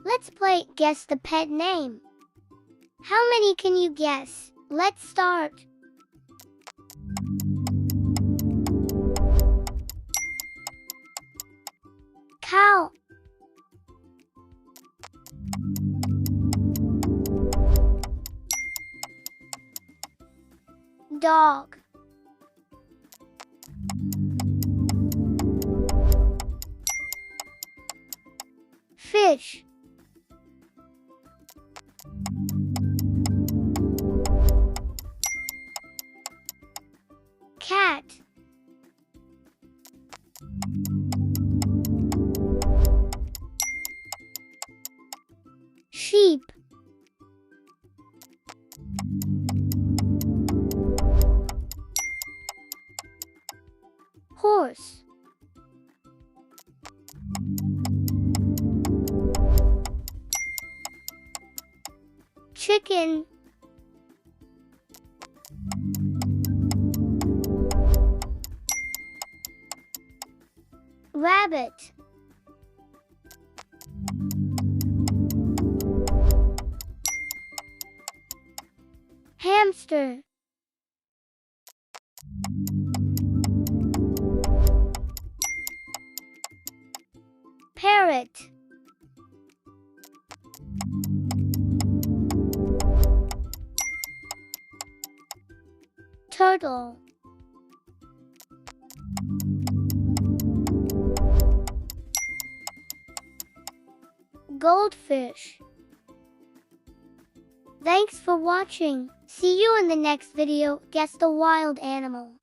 Let's play Guess the Pet Name. How many can you guess? Let's start. Cow. Dog. Fish. Cat. Sheep. Horse. Chicken. Rabbit. Hamster. Parrot. Turtle. Goldfish. Thanks for watching. See you in the next video. Guess the wild animal.